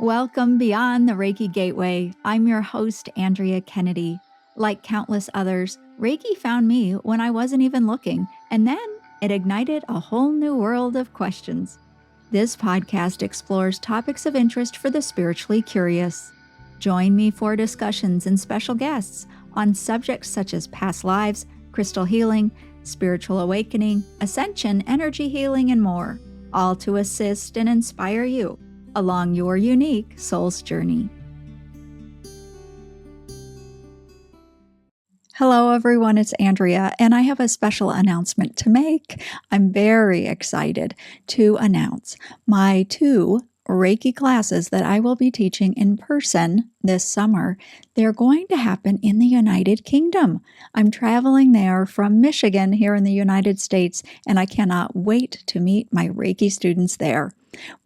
Welcome beyond the Reiki Gateway. I'm your host, Andrea Kennedy. Like countless others, Reiki found me when I wasn't even looking, and then it ignited a whole new world of questions. This podcast explores topics of interest for the spiritually curious. Join me for discussions and special guests on subjects such as past lives, crystal healing, spiritual awakening, ascension, energy healing, and more, all to assist and inspire you along your unique soul's journey. Hello, everyone. It's Andrea, and I have a special announcement to make. I'm very excited to announce my 2 Reiki classes that I will be teaching in person this summer. They're going to happen in the United Kingdom. I'm traveling there from Michigan here in the United States, and I cannot wait to meet my Reiki students there.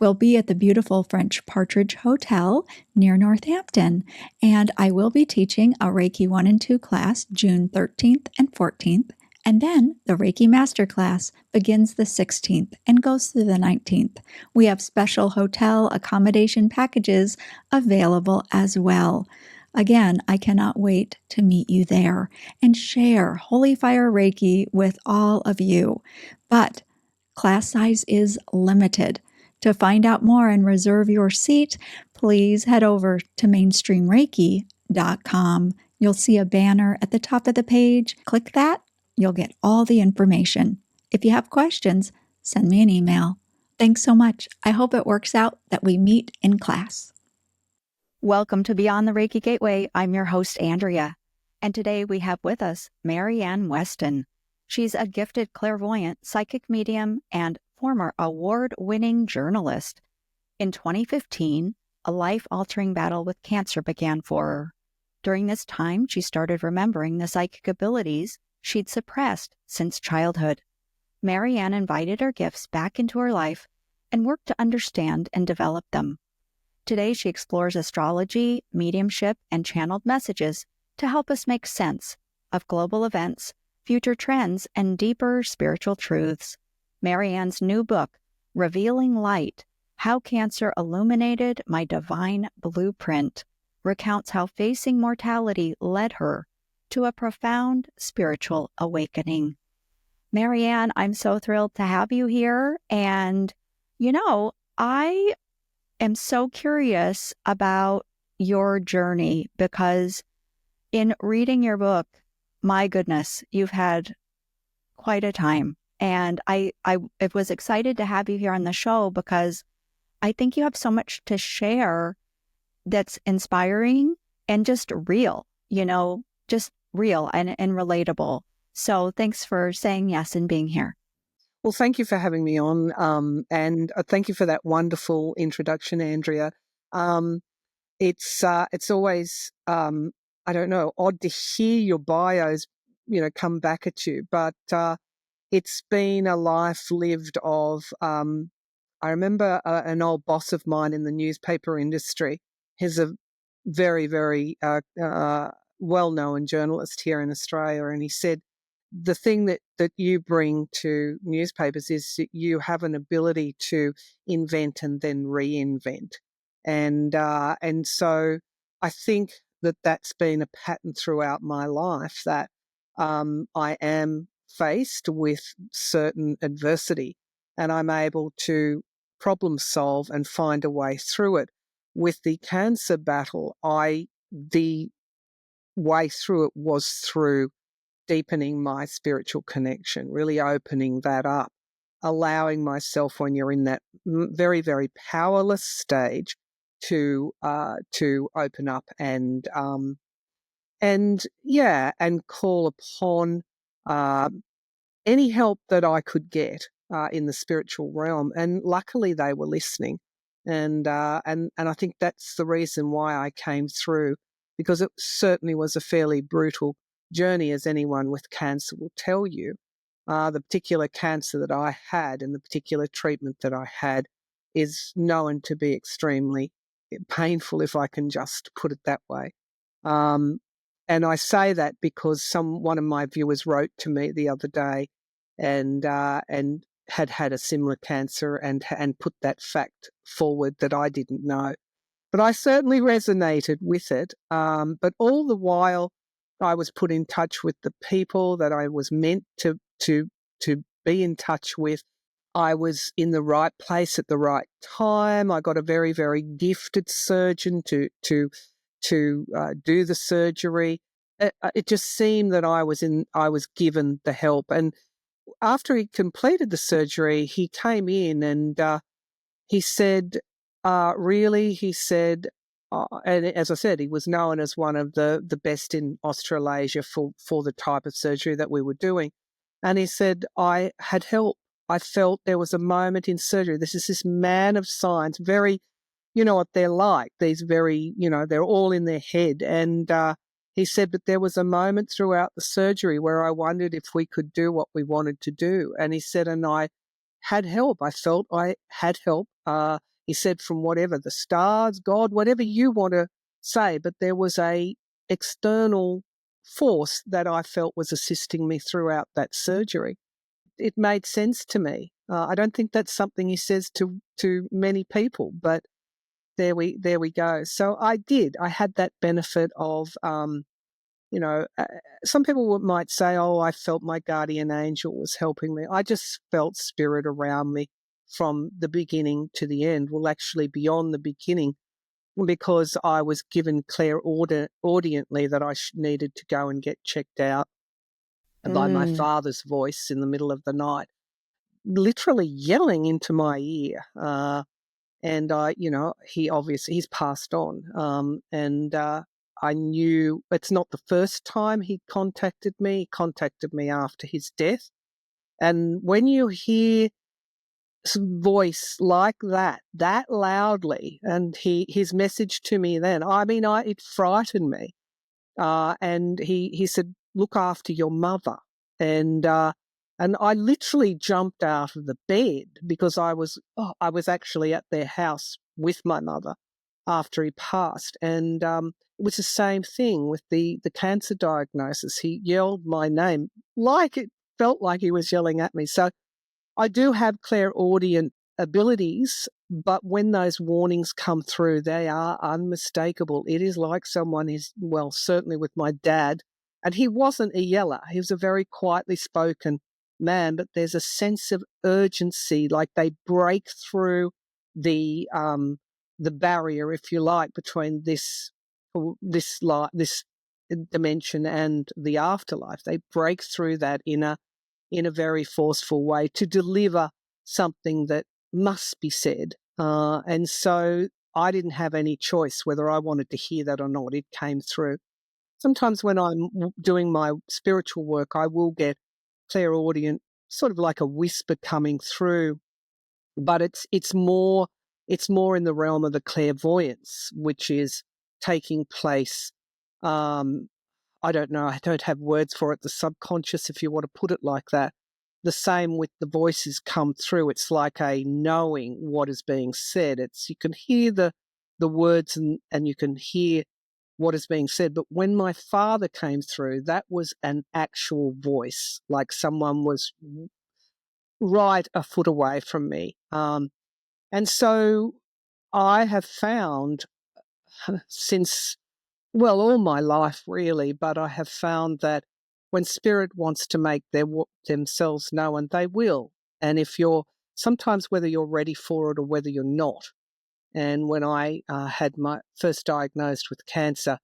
We'll be at the beautiful French Partridge Hotel near Northampton, and I will be teaching a Reiki 1 and 2 class June 13th and 14th, and then the Reiki Master class begins the 16th and goes through the 19th. We have special hotel accommodation packages available as well. Again, I cannot wait to meet you there and share Holy Fire Reiki with all of you. But class size is limited. To find out more and reserve your seat, please head over to mainstreamreiki.com. You'll see a banner at the top of the page. Click that. You'll get all the information. If you have questions, send me an email. Thanks so much. I hope it works out that we meet in class. Welcome to Beyond the Reiki Gateway. I'm your host, Andrea. And today we have with us Maryann Weston. She's a gifted clairvoyant, psychic medium, and former award-winning journalist. In 2015, a life-altering battle with cancer began for her. During this time, she started remembering the psychic abilities she'd suppressed since childhood. Maryann invited her gifts back into her life and worked to understand and develop them. Today, she explores astrology, mediumship, and channeled messages to help us make sense of global events, future trends, and deeper spiritual truths. Maryann's new book, Revealing Light: How Cancer Illuminated My Divine Blueprint, recounts how facing mortality led her to a profound spiritual awakening. Maryann, I'm so thrilled to have you here. And, I am so curious about your journey because in reading your book, my goodness, you've had quite a time. And I was excited to have you here on the show because I think you have so much to share that's inspiring and just real, just real and relatable. So thanks for saying yes and being here. Well, thank you for having me on, and thank you for that wonderful introduction, Andrea. It's always, I don't know, odd to hear your bios, come back at you, but it's been a life lived of, I remember an old boss of mine in the newspaper industry. He's a very, very well-known journalist here in Australia, and he said, the thing that you bring to newspapers is that you have an ability to invent and then reinvent. And so I think that that's been a pattern throughout my life, that I am faced with certain adversity and I'm able to problem solve and find a way through it. With the cancer battle, the way through it was through deepening my spiritual connection, really opening that up, allowing myself, when you're in that very, very powerless stage, to open up and call upon any help that I could get in the spiritual realm. And luckily, they were listening, and I think that's the reason why I came through, because it certainly was a fairly brutal journey, as anyone with cancer will tell you. The particular cancer that I had and the particular treatment that I had is known to be extremely painful, if I can just put it that way. And I say that because one of my viewers wrote to me the other day and had a similar cancer and put that fact forward that I didn't know. But I certainly resonated with it. But all the while, I was put in touch with the people that I was meant to be in touch with. I was in the right place at the right time. I got a very, very gifted surgeon to do the surgery. It just seemed that I was given the help. And after he completed the surgery, he came in and he said, really, he said, and as I said, he was known as one of the best in Australasia for the type of surgery that we were doing. And he said, I had help. I felt there was a moment in surgery. This is this man of science, very, you know what they're like, these very, they're all in their head. And he said, but there was a moment throughout the surgery where I wondered if we could do what we wanted to do. And he said, and I had help. I felt I had help. He said, from whatever, the stars, God, whatever you want to say, but there was a external force that I felt was assisting me throughout that surgery. It made sense to me. I don't think that's something he says to many people, but there we go. So I had that benefit of, some people might say, oh, I felt my guardian angel was helping me. I just felt spirit around me from the beginning to the end. Well, actually beyond the beginning, because I was given clairaudiently that I needed to go and get checked out by my father's voice in the middle of the night, literally yelling into my ear. And he's passed on. And I knew it's not the first time he contacted me. He contacted me after his death. And when you hear voice like that loudly, and his message to me then, it frightened me. And he said, look after your mother. And I literally jumped out of the bed because I was actually at their house with my mother after he passed. And it was the same thing with the cancer diagnosis. He yelled my name like it felt like he was yelling at me. So I do have clairaudient abilities, but when those warnings come through, they are unmistakable. It is like someone is, well, certainly with my dad, and he wasn't a yeller. He was a very quietly spoken man, but there's a sense of urgency, like they break through the barrier, if you like, between this dimension and the afterlife. They break through that in a very forceful way to deliver something that must be said. And so I didn't have any choice whether I wanted to hear that or not. It came through. Sometimes when I'm doing my spiritual work, I will get clairaudient, sort of like a whisper coming through, but it's more in the realm of the clairvoyance, which is taking place. I don't know. I don't have words for it. The subconscious, if you want to put it like that. The same with the voices come through. It's like a knowing what is being said. You can hear the words and you can hear what is being said. But when my father came through, that was an actual voice, like someone was right a foot away from me. And so I have found since, well, all my life really, but I have found that when spirit wants to make themselves known, they will. And if sometimes whether you're ready for it or whether you're not. And when I had my first diagnosed with cancer,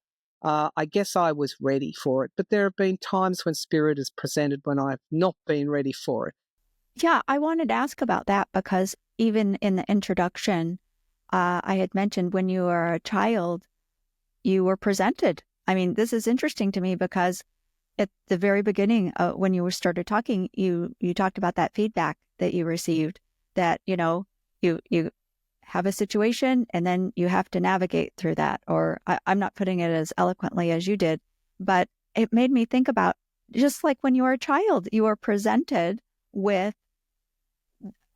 I guess I was ready for it. But there have been times when spirit is presented when I've not been ready for it. Yeah, I wanted to ask about that because even in the introduction, I had mentioned when you were a child, you were presented. I mean, this is interesting to me because at the very beginning, when you started talking, you talked about that feedback that you received, that, you have a situation and then you have to navigate through that. Or I'm not putting it as eloquently as you did, but it made me think about just like when you were a child, you were presented with,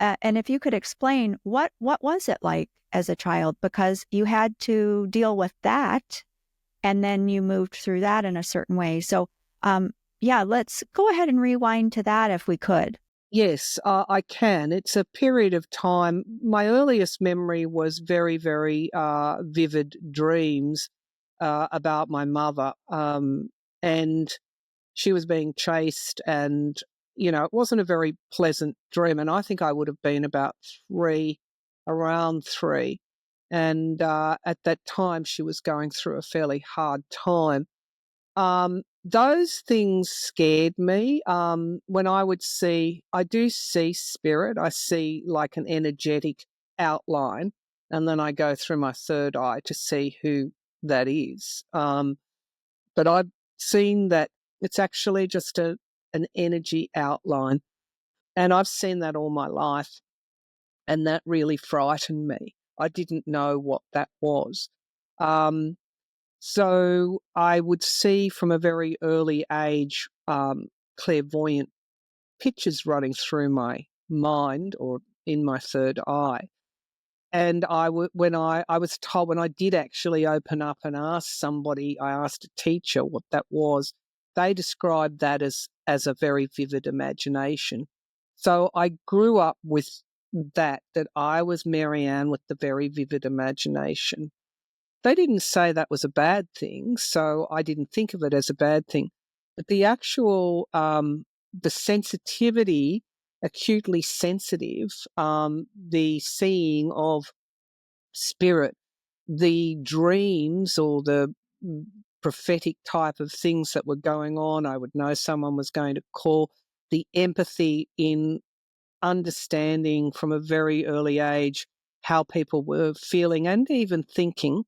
and if you could explain what was it like as a child, because you had to deal with that and then you moved through that in a certain way. So, let's go ahead and rewind to that if we could. Yes, I can. It's a period of time. My earliest memory was very, very vivid dreams about my mother. And she was being chased, and, it wasn't a very pleasant dream. And I think I would have been about around 3. And at that time, she was going through a fairly hard time. Those things scared me. When I do see spirit, I see like an energetic outline, and then I go through my third eye to see who that is. But I've seen that it's actually just an energy outline, and I've seen that all my life, and that really frightened me. I didn't know what that was. Um, so I would see from a very early age clairvoyant pictures running through my mind or in my third eye. And when I was told, when I did actually open up and ask somebody, I asked a teacher what that was, they described that as a very vivid imagination. So I grew up with that I was Maryann with the very vivid imagination. They didn't say that was a bad thing, so I didn't think of it as a bad thing. But the actual, the sensitivity, acutely sensitive, the seeing of spirit, the dreams or the prophetic type of things that were going on, I would know someone was going to call, the empathy in understanding from a very early age how people were feeling and even thinking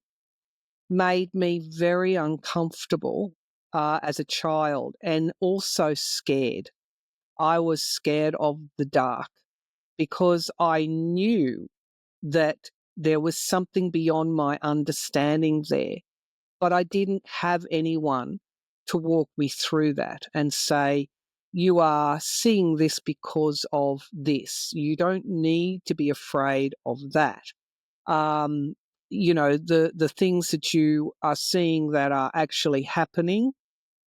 made me very uncomfortable as a child, and also scared. I was scared of the dark because I knew that there was something beyond my understanding there, but I didn't have anyone to walk me through that and say, you are seeing this because of this. You don't need to be afraid of that. um, the things that you are seeing that are actually happening,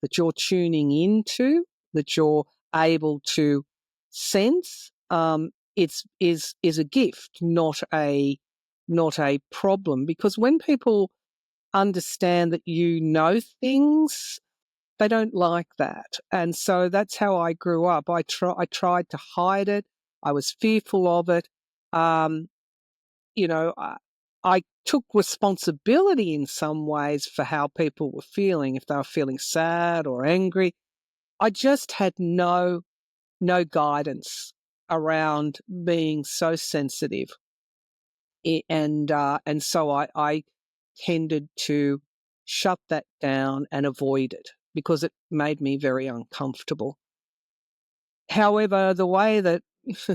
that you're tuning into, that you're able to sense, is a gift, not a problem. Because when people understand that you know things, they don't like that. And so that's how I grew up. I tried to hide it. I was fearful of it. Um, you know, I took responsibility in some ways for how people were feeling, if they were feeling sad or angry. I just had no guidance around being so sensitive, and so I tended to shut that down and avoid it because it made me very uncomfortable. However, the way that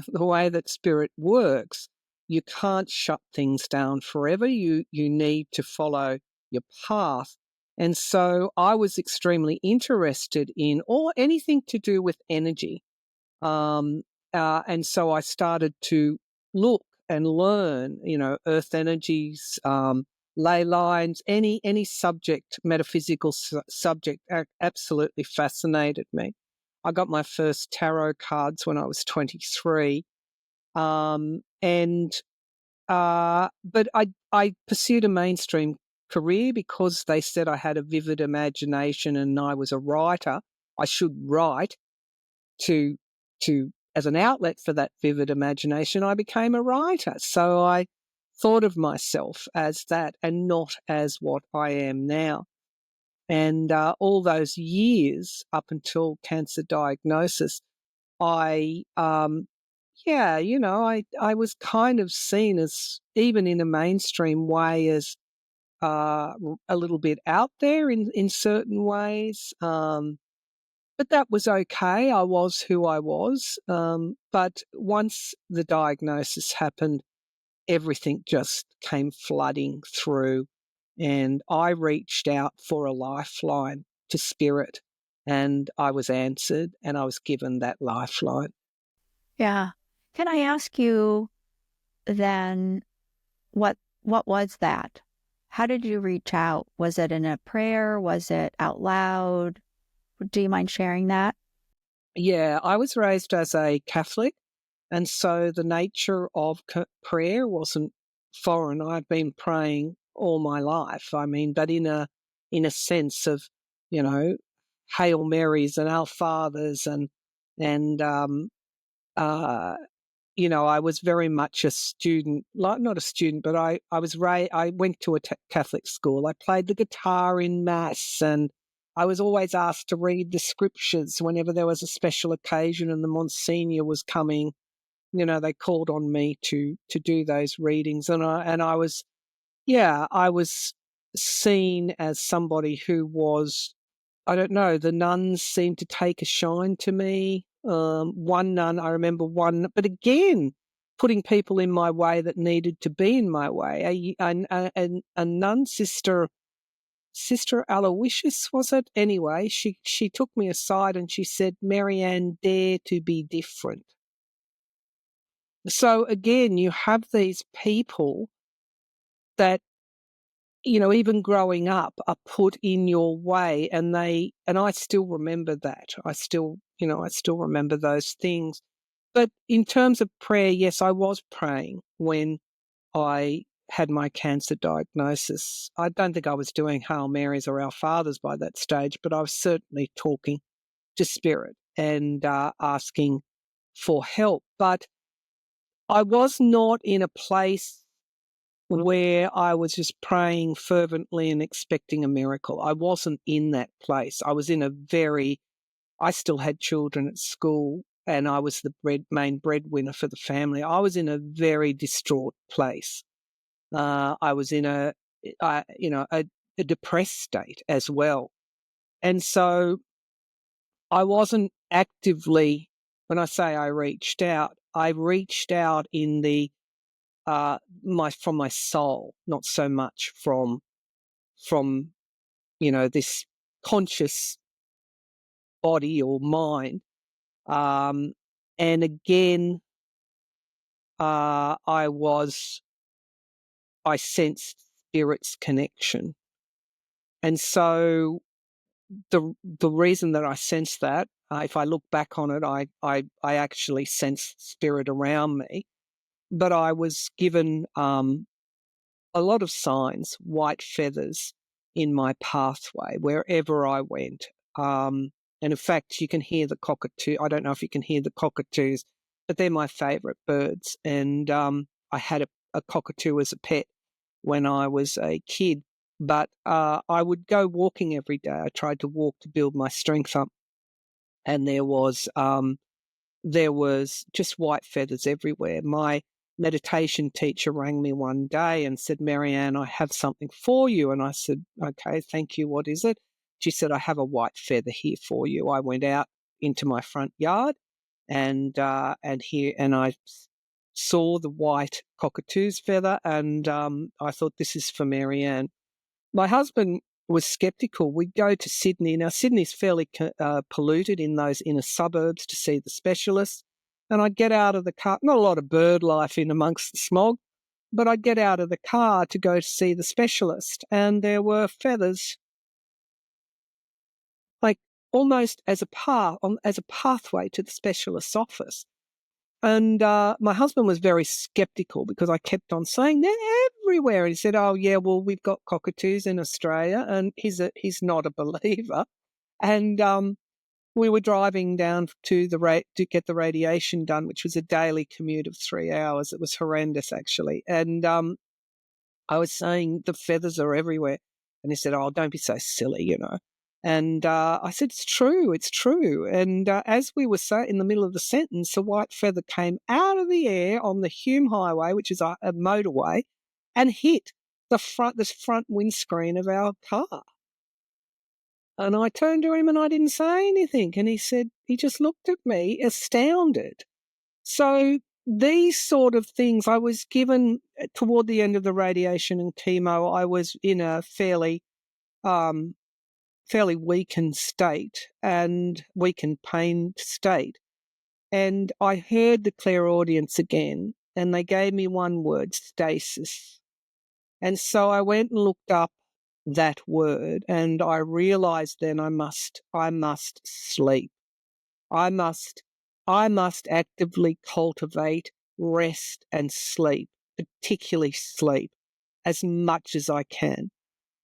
the way that spirit works, you can't shut things down forever. You need to follow your path. And so I was extremely interested in anything to do with energy. And so I started to look and learn, earth energies, ley lines, any subject, metaphysical subject absolutely fascinated me. I got my first tarot cards when I was 23. And but I pursued a mainstream career because they said I had a vivid imagination and I was a writer. I should write to as an outlet for that vivid imagination. I became a writer. So I thought of myself as that and not as what I am now. And all those years up until cancer diagnosis, I I was kind of seen as, even in a mainstream way, as a little bit out there in certain ways. But that was okay. I was who I was. But once the diagnosis happened, everything just came flooding through, and I reached out for a lifeline to spirit, and I was answered, and I was given that lifeline. Yeah. Can I ask you then what was that? How did you reach out? Was it in a prayer? Was it out loud? Do you mind sharing that? Yeah, I was raised as a Catholic, and so the nature of prayer wasn't foreign. I've been praying all my life. I mean, but in a sense of, you know, Hail Marys and Our Fathers and you know, I was very much a student, like not a student, but I went to a Catholic school. I played the guitar in mass, and I was always asked to read the scriptures whenever there was a special occasion and the Monsignor was coming. You know, they called on me to do those readings, and I was, yeah, I was seen as somebody who was, I don't know, the nuns seemed to take a shine to me. One nun, I remember one, but again, putting people in my way that needed to be in my way. A nun, Sister Aloysius, was it? Anyway, she took me aside and she said, Maryann, dare to be different. So again, you have these people that, you know, even growing up, are put in your way, and I still remember that. I still remember those things. But in terms of prayer, yes, I was praying when I had my cancer diagnosis. I don't think I was doing Hail Marys or Our Fathers by that stage, but I was certainly talking to Spirit and asking for help. But I was not in a place where I was just praying fervently and expecting a miracle. I wasn't in that place. I was in I still had children at school, and I was the main breadwinner for the family. I was in a very distraught place. I was in a depressed state as well. And so I wasn't actively, when I say I reached out in the from my soul, not so much from this conscious body or mind. And again, I sensed Spirit's connection, and so the reason that I sensed that, if I look back on it, I actually sensed Spirit around me, but I was given a lot of signs, white feathers in my pathway wherever I went. And in fact, you can hear the cockatoo. I don't know if you can hear the cockatoos, but they're my favourite birds. And I had a cockatoo as a pet when I was a kid, but I would go walking every day. I tried to walk to build my strength up, and there was just white feathers everywhere. My meditation teacher rang me one day and said, Maryann, I have something for you. And I said, okay, thank you. What is it? She said, I have a white feather here for you. I went out into my front yard and I saw the white cockatoo's feather, and I thought, this is for Maryann. My husband was skeptical. We'd go to Sydney. Now, Sydney's fairly polluted in those inner suburbs to see the specialists. And I'd get out of the car, not a lot of bird life in amongst the smog, but I'd get out of the car to go to see the specialist. And there were feathers, like almost as a pathway to the specialist's office. And my husband was very skeptical because I kept on saying they're everywhere. And he said, oh, yeah, well, we've got cockatoos in Australia. And he's not a believer. And we were driving down to get the radiation done, which was a daily commute of 3 hours. It was horrendous, actually. And I was saying the feathers are everywhere. And he said, oh, don't be so silly, you know. And I said, it's true. And as we were in the middle of the sentence, a white feather came out of the air on the Hume Highway, which is a motorway, and hit the front windscreen of our car. And I turned to him and I didn't say anything. And he just looked at me astounded. So these sort of things, I was given toward the end of the radiation and chemo, I was in a fairly weakened state and weakened pain state. And I heard the clairaudience again, and they gave me one word, stasis. And so I went and looked up that word, and I realized then I must sleep. I must actively cultivate rest and sleep, particularly sleep, as much as I can.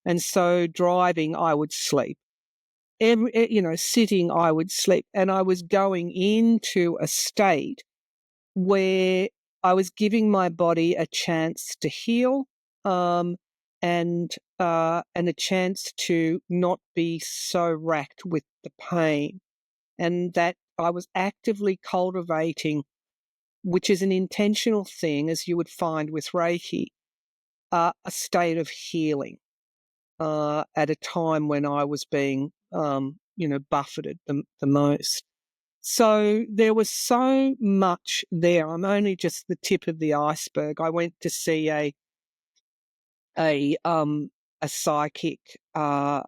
And so driving, I would sleep. Sitting, I would sleep. And I was going into a state where I was giving my body a chance to heal, and a chance to not be so racked with the pain, and that I was actively cultivating, which is an intentional thing, as you would find with Reiki, a state of healing at a time when I was being, buffeted the most. So there was so much there. I'm only just the tip of the iceberg. I went to see a psychic. I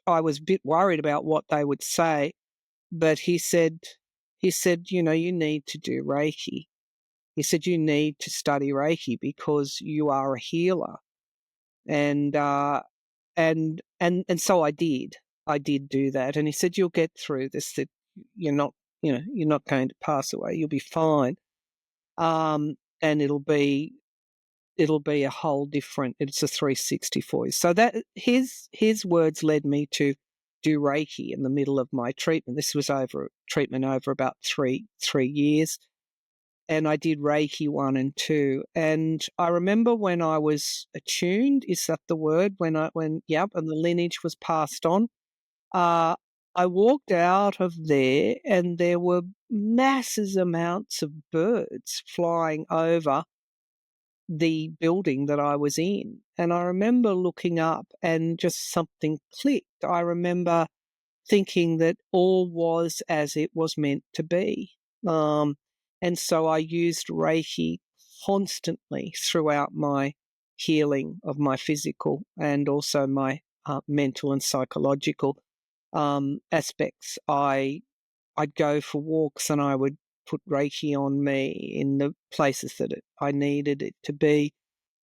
was a bit worried about what they would say, but he said, you need to do Reiki. He said, you need to study Reiki because you are a healer. And so I did. I did do that. And he said, you'll get through this, that you're not going to pass away. You'll be fine. And it'll be a whole different, it's a 360 for you. So that his words led me to do Reiki in the middle of my treatment. This was over about three years. And I did Reiki 1 and 2. And I remember when I was attuned, is that the word? And the lineage was passed on. I walked out of there and there were massive amounts of birds flying over the building that I was in. And I remember looking up and just something clicked. I remember thinking that all was as it was meant to be. And so I used Reiki constantly throughout my healing of my physical and also my mental and psychological aspects. I'd go for walks and I would put Reiki on me in the places that I needed it to be.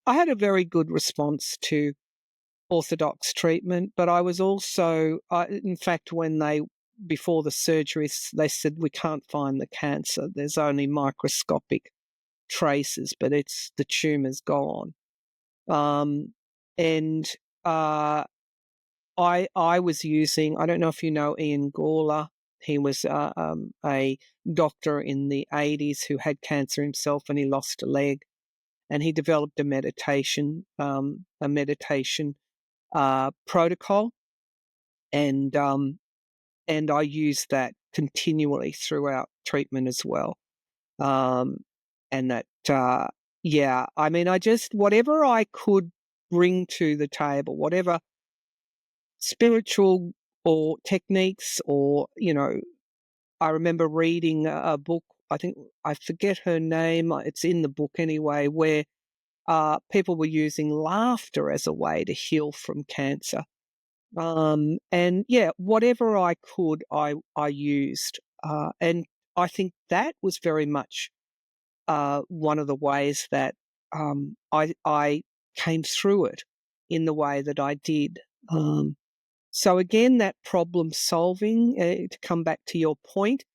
I had a very good response to orthodox treatment, but I was also, in fact, before the surgeries, they said we can't find the cancer. There's only microscopic traces, but the tumour's gone. And I was using, I don't know if you know Ian Gawler. He was a doctor in the 80s who had cancer himself, and he lost a leg, and he developed a meditation protocol, and I use that continually throughout treatment as well. And that, I mean, whatever I could bring to the table, whatever spiritual or techniques, or, I remember reading a book, I forget her name, it's in the book anyway, where people were using laughter as a way to heal from cancer. And whatever I could, I used. And I think that was very much one of the ways that I came through it in the way that I did. So again, that problem solving, to come back to your point,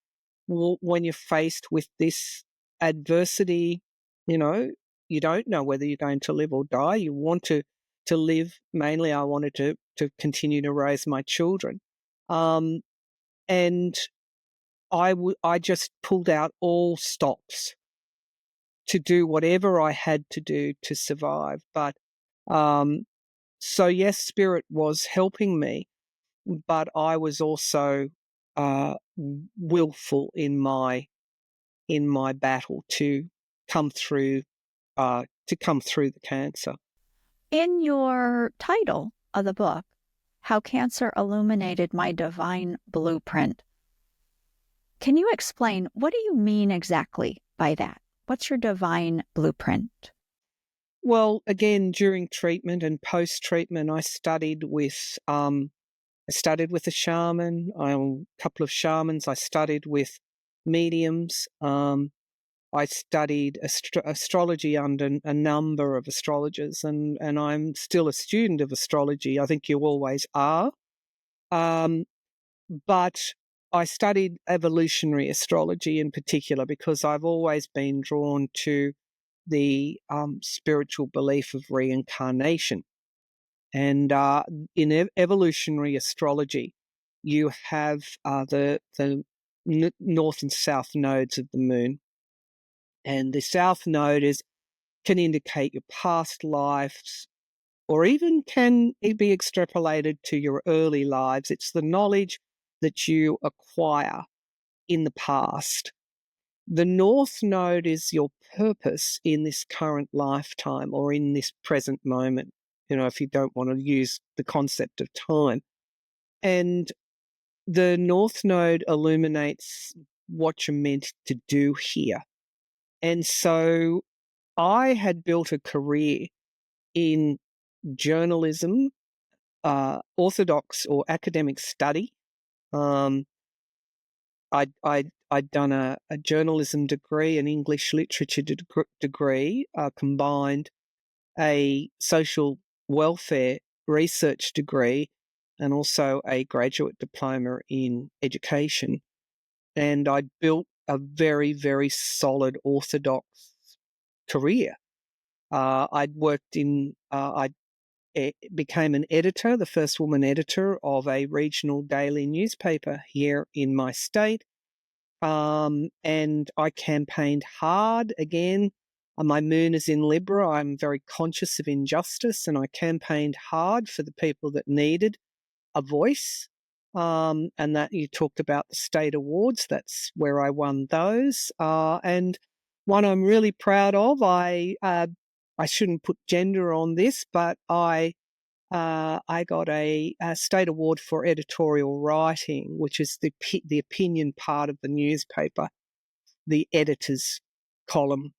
when you're faced with this adversity, you don't know whether you're going to live or die. You want to live. Mainly, I wanted to continue to raise my children. And I just pulled out all stops to do whatever I had to do to survive. But so yes, Spirit was helping me, but I was also willful in my battle to come through the cancer. In your title of the book, How Cancer Illuminated My Divine Blueprint, can you explain, what do you mean exactly by that? What's your divine blueprint? Well, again, during treatment and post-treatment, I studied with a shaman, a couple of shamans. I studied with mediums. I studied astrology under a number of astrologers, and I'm still a student of astrology. I think you always are. But I studied evolutionary astrology in particular because I've always been drawn to the spiritual belief of reincarnation. And in evolutionary astrology, you have the north and south nodes of the moon. And the south node can indicate your past lives, or even can be extrapolated to your early lives. It's the knowledge that you acquire in the past. The north node is your purpose in this current lifetime or in this present moment, if you don't want to use the concept of time. And the north node illuminates what you're meant to do here. And so I had built a career in journalism, orthodox or academic study. I'd done a journalism degree, an English literature degree, combined a social welfare research degree, and also a graduate diploma in education. And I'd built a very, very solid orthodox career. I'd worked I became an editor, the first woman editor of a regional daily newspaper here in my state. And I campaigned hard again. My moon is in Libra. I'm very conscious of injustice, and I campaigned hard for the people that needed a voice. And that you talked about the state awards. That's where I won those. And one I'm really proud of, I shouldn't put gender on this, but I got a state award for editorial writing, which is the opinion part of the newspaper, the editor's column.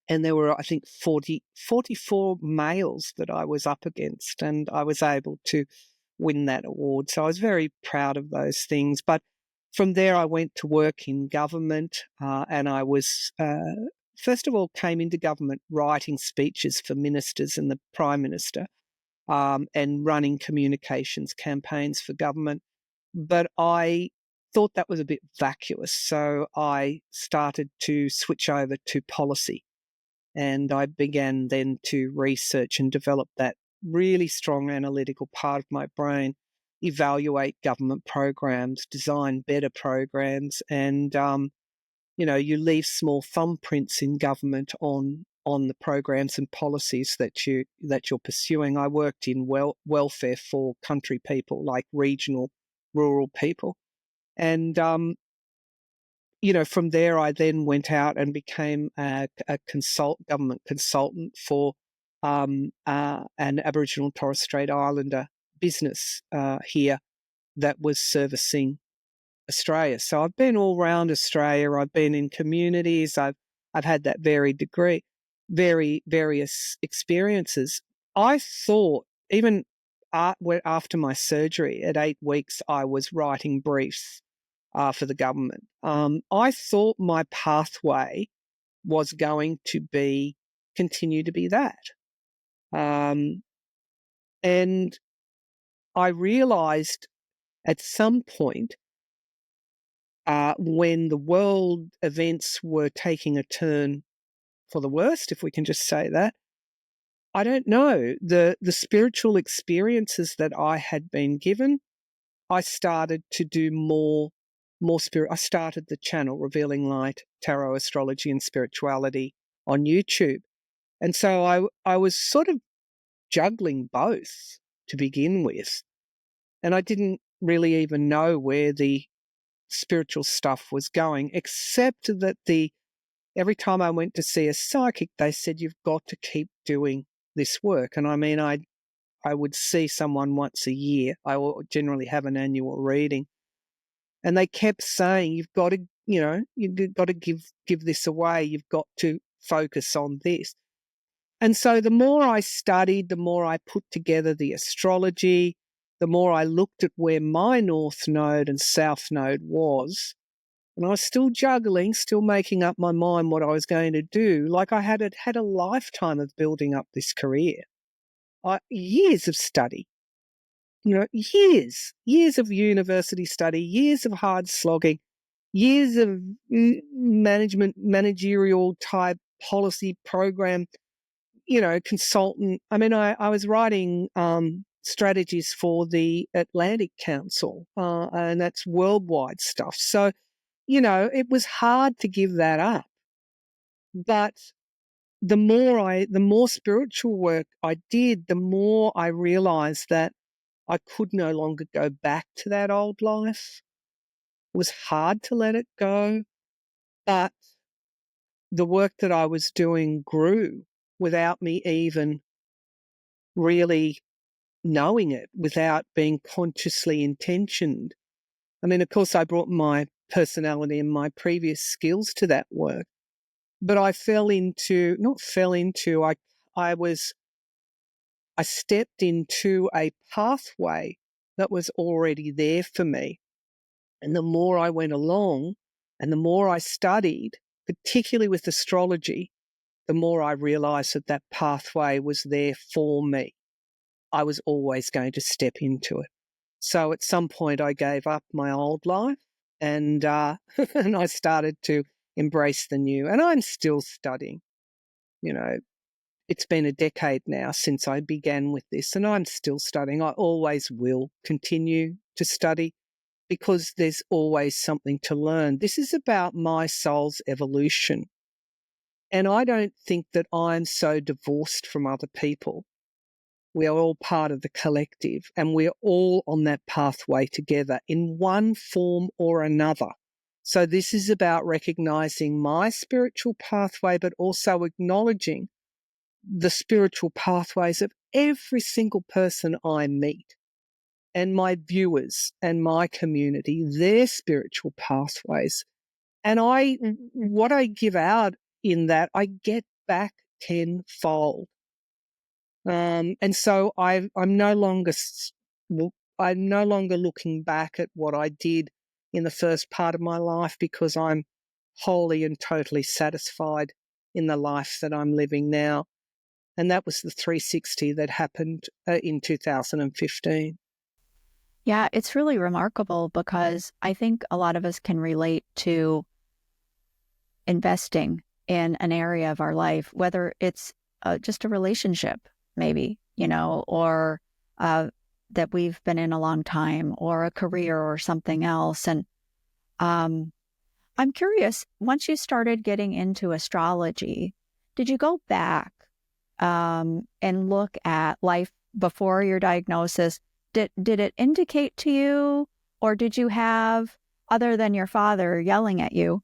And there were, I think, 44 males that I was up against, and I was able to win that award. So I was very proud of those things. But from there, I went to work in government, and I was, first of all, came into government writing speeches for ministers and the Prime Minister, and running communications campaigns for government. But I thought that was a bit vacuous, so I started to switch over to policy. And I began then to research and develop that really strong analytical part of my brain, evaluate government programs, design better programs, and you leave small thumbprints in government on the programs and policies that you're pursuing. I worked in welfare for country people, like regional, rural people, and from there I then went out and became a government consultant for an Aboriginal Torres Strait Islander business here that was servicing Australia. So I've been all around Australia. I've been in communities. I've had that various experiences. I thought even after my surgery at 8 weeks, I was writing briefs for the government. I thought my pathway was going to continue to be that. And I realised at some point, when the world events were taking a turn for the worst, if we can just say that, I don't know, the spiritual experiences that I had been given, I started to do more spirit. I started the channel Revealing Light, Tarot, Astrology and Spirituality on YouTube. And so I was sort of juggling both to begin with. And I didn't really even know where the spiritual stuff was going, except that every time I went to see a psychic, they said, you've got to keep doing this work. And I mean, I would see someone once a year. I will generally have an annual reading. And they kept saying, you've got to, you've got to give this away. You've got to focus on this. And so the more I studied, the more I put together the astrology, the more I looked at where my north node and south node was. And I was still juggling, still making up my mind what I was going to do. Like I had a lifetime of building up this career, years of study. years of university study, years of hard slogging, years of managerial type policy program, consultant. I mean, I was writing strategies for the Atlantic Council, and that's worldwide stuff. So, it was hard to give that up. But the more spiritual work I did, the more I realized that I could no longer go back to that old life. It was hard to let it go, but the work that I was doing grew without me even really knowing it, without being consciously intentioned. I mean, of course, I brought my personality and my previous skills to that work, but I I stepped into a pathway that was already there for me. And the more I went along and the more I studied, particularly with astrology, the more I realized that that pathway was there for me. I was always going to step into it. So at some point I gave up my old life and and I started to embrace the new. And I'm still studying. It's been a decade now since I began with this, and I'm still studying. I always will continue to study because there's always something to learn. This is about my soul's evolution. And I don't think that I'm so divorced from other people. We are all part of the collective, and we're all on that pathway together in one form or another. So this is about recognizing my spiritual pathway, but also acknowledging the spiritual pathways of every single person I meet, and my viewers and my community, their spiritual pathways. And what I give out in that, I get back tenfold. And so I'm no longer looking back at what I did in the first part of my life, because I'm wholly and totally satisfied in the life that I'm living now. And that was the 360 that happened in 2015. Yeah, it's really remarkable because I think a lot of us can relate to investing in an area of our life, whether it's just a relationship, maybe, or that we've been in a long time, or a career or something else. And I'm curious, once you started getting into astrology, did you go back and look at life before your diagnosis? Did it indicate to you, or did you have, other than your father yelling at you,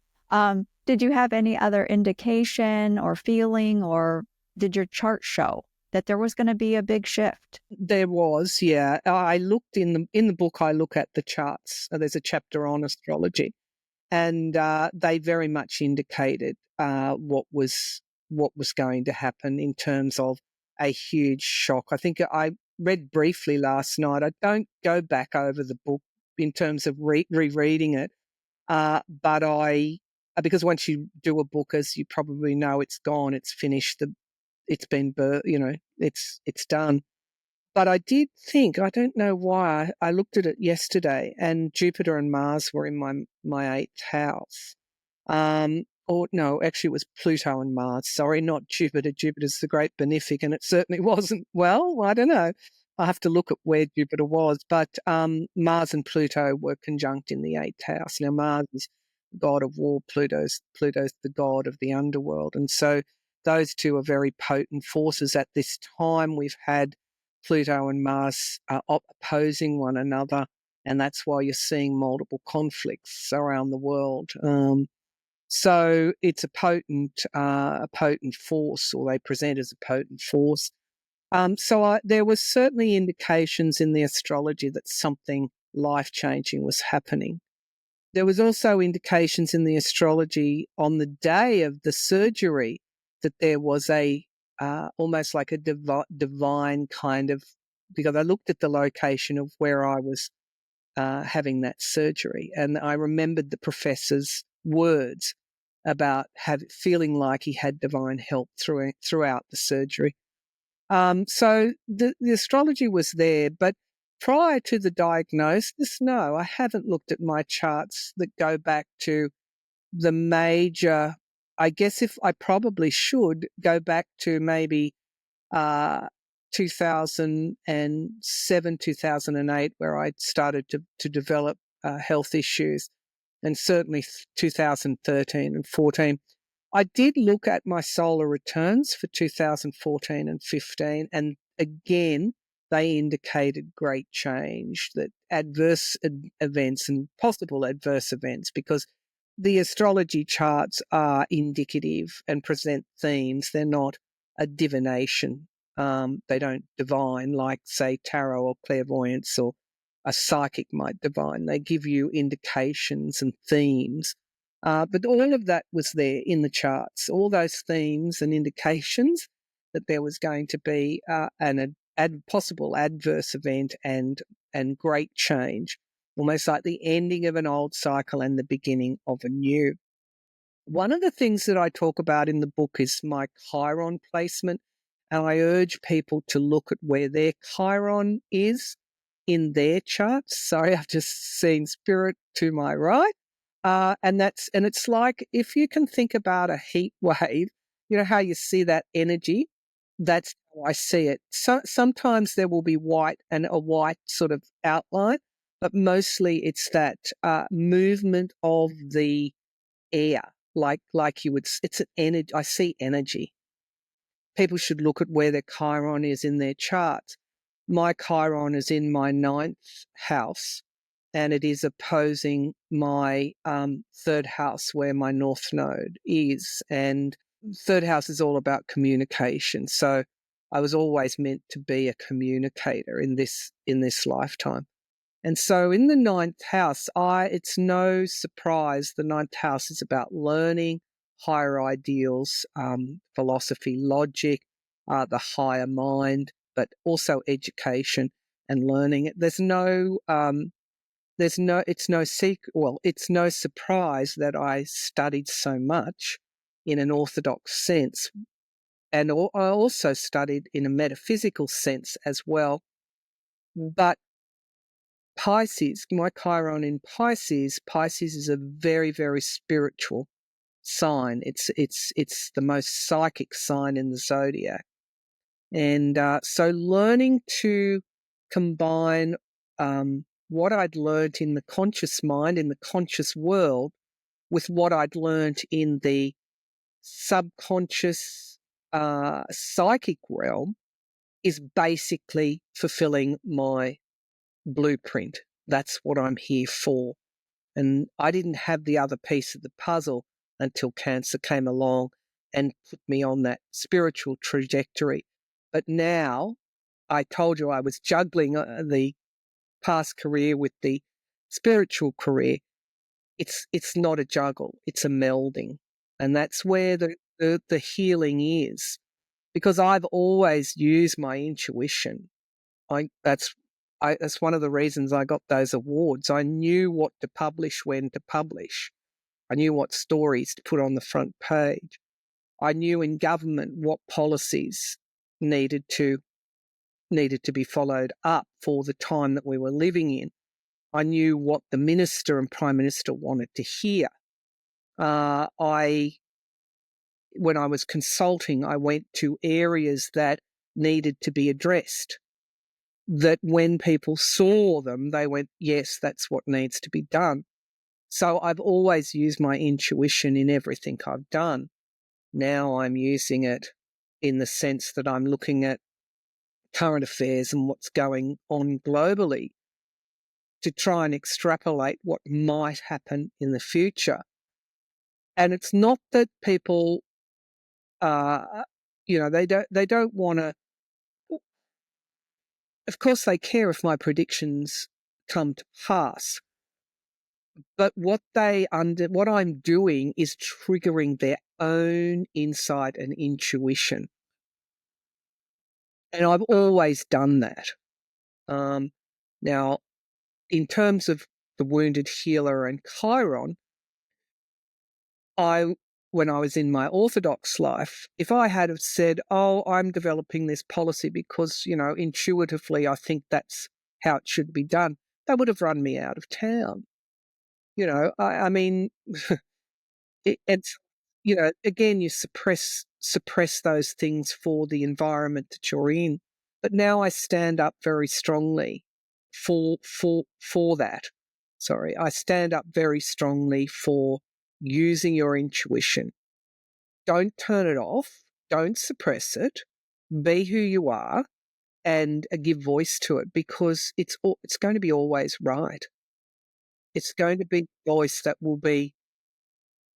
did you have any other indication or feeling, or did your chart show that there was going to be a big shift? There was, yeah. I looked in the book. I look at the charts. There's a chapter on astrology, and they very much indicated what was going to happen in terms of a huge shock. I think I read briefly last night. I don't go back over the book in terms of rereading it, but because once you do a book, as you probably know, it's gone, it's finished, it's been, it's done. But I did think, I don't know why, I looked at it yesterday, and Jupiter and Mars were in my eighth house. Or no, actually it was Pluto and Mars. Sorry, not Jupiter. Jupiter's the great benefic, and it certainly wasn't. Well, I don't know. I have to look at where Jupiter was. But Mars and Pluto were conjunct in the eighth house. Now, Mars is the god of war. Pluto's the god of the underworld. And so those two are very potent forces. At this time, we've had Pluto and Mars opposing one another, and that's why you're seeing multiple conflicts around the world. So it's a potent force, or they present as a potent force. So there was certainly indications in the astrology that something life-changing was happening. There was also indications in the astrology on the day of the surgery that there was a almost like a divine kind of, because I looked at the location of where I was having that surgery, and I remembered the professor's words about feeling like he had divine help throughout the surgery. So the astrology was there, but prior to the diagnosis, no, I haven't looked at my charts that go back to the major. I guess if I probably should go back to maybe 2007, 2008, where I started to develop health issues, and certainly 2013 and 14. I did look at my solar returns for 2014 and 15, and again, they indicated great change, that adverse events and possible adverse events, because the astrology charts are indicative and present themes. They're not a divination. They don't divine like, say, tarot or clairvoyance or a psychic might divine. They give you indications and themes. But all of that was there in the charts, all those themes and indications that there was going to be an possible adverse event and great change, almost like the ending of an old cycle and the beginning of a new. One of the things that I talk about in the book is my Chiron placement, and I urge people to look at where their Chiron is in their charts. Sorry, I've just seen spirit to my right. And it's like, if you can think about a heat wave, you know how you see that energy? That's how I see it. So sometimes there will be white and a white sort of outline, but mostly it's that movement of the air, like you would. It's an energy. I see energy. People should look at where their Chiron is in their charts. My Chiron is in my 9th house, and it is opposing my 3rd house where my North Node is. And 3rd house is all about communication. So I was always meant to be a communicator in this lifetime. And so in the 9th house, it's no surprise the 9th house is about learning, higher ideals, philosophy, logic, the higher mind, but also education and learning. It's no surprise that I studied so much in an orthodox sense, and I also studied in a metaphysical sense as well. But Pisces, my Chiron in Pisces is a very, very spiritual sign. It's the most psychic sign in the zodiac. And so learning to combine what I'd learned in the conscious mind, in the conscious world, with what I'd learned in the subconscious psychic realm is basically fulfilling my blueprint. That's what I'm here for. And I didn't have the other piece of the puzzle until Cancer came along and put me on that spiritual trajectory. But now, I told you I was juggling the past career with the spiritual career. It's not a juggle, it's a melding. And that's where the healing is. Because I've always used my intuition. That's one of the reasons I got those awards. I knew what to publish, when to publish. I knew what stories to put on the front page. I knew in government what policies needed to be followed up for the time that we were living in. I knew what the minister and prime minister wanted to hear. When I was consulting, I went to areas that needed to be addressed, that when people saw them, they went, yes, that's what needs to be done. So I've always used my intuition in everything I've done. Now I'm using it in the sense that I'm looking at current affairs and what's going on globally to try and extrapolate what might happen in the future. And it's not that people, they don't want to. Of course, they care if my predictions come to pass. But what I'm doing is triggering their own insight and intuition. And I've always done that. Now, in terms of the wounded healer and Chiron, when I was in my orthodox life, if I had have said, oh, I'm developing this policy because, intuitively I think that's how it should be done, they would have run me out of town. I mean, it's, again, you suppress those things for the environment that you're in. But now I stand up very strongly for that. Sorry, I stand up very strongly for using your intuition. Don't turn it off. Don't suppress it. Be who you are and give voice to it, because it's going to be always right. It's going to be a voice that will be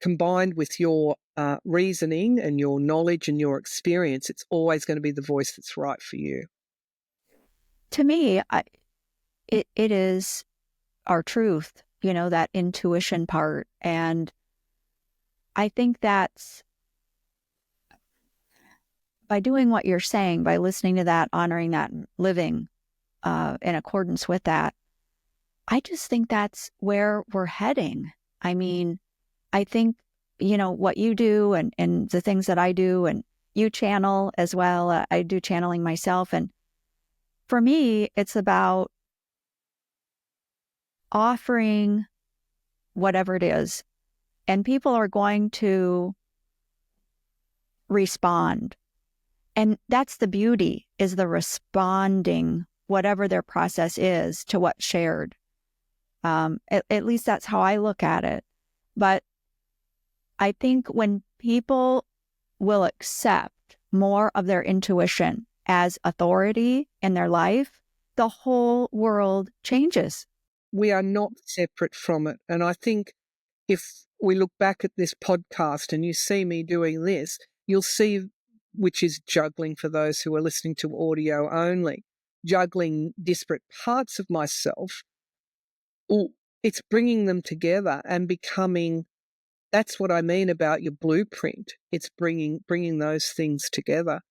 combined with your reasoning and your knowledge and your experience. It's always going to be the voice that's right for you. To me, it is our truth, that intuition part. And I think that's by doing what you're saying, by listening to that, honoring that, and living in accordance with that, I just think that's where we're heading. I mean, I think, what you do and the things that I do, and you channel as well. I do channeling myself. And for me, it's about offering whatever it is, and people are going to respond. And that's the beauty, is the responding, whatever their process is, to what's shared. At least that's how I look at it. But I think when people will accept more of their intuition as authority in their life, the whole world changes. We are not separate from it. And I think if we look back at this podcast and you see me doing this, you'll see, which is juggling for those who are listening to audio only, juggling disparate parts of myself. It's bringing them together and becoming. That's what I mean about your blueprint. It's bringing those things together,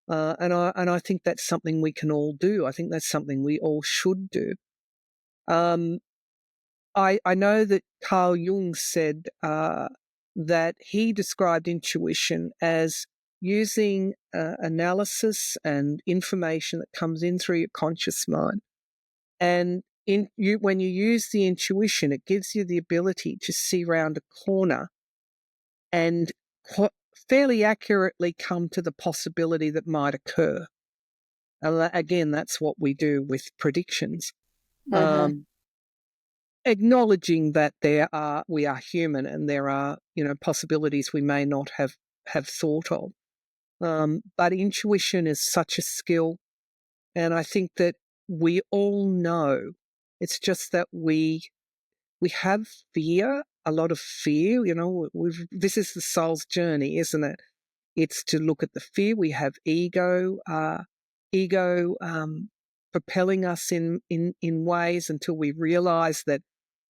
and I think that's something we can all do. I think that's something we all should do. I know that Carl Jung said that he described intuition as using analysis and information that comes in through your conscious mind, and when you use the intuition, it gives you the ability to see round a corner and fairly accurately come to the possibility that might occur. And again, that's what we do with predictions. Acknowledging that we are human and there are, possibilities we may not have thought of. But intuition is such a skill, and I think that we all know. It's just that we have fear, a lot of fear. This is the soul's journey, isn't it? It's to look at the fear. We have ego propelling us in ways until we realise that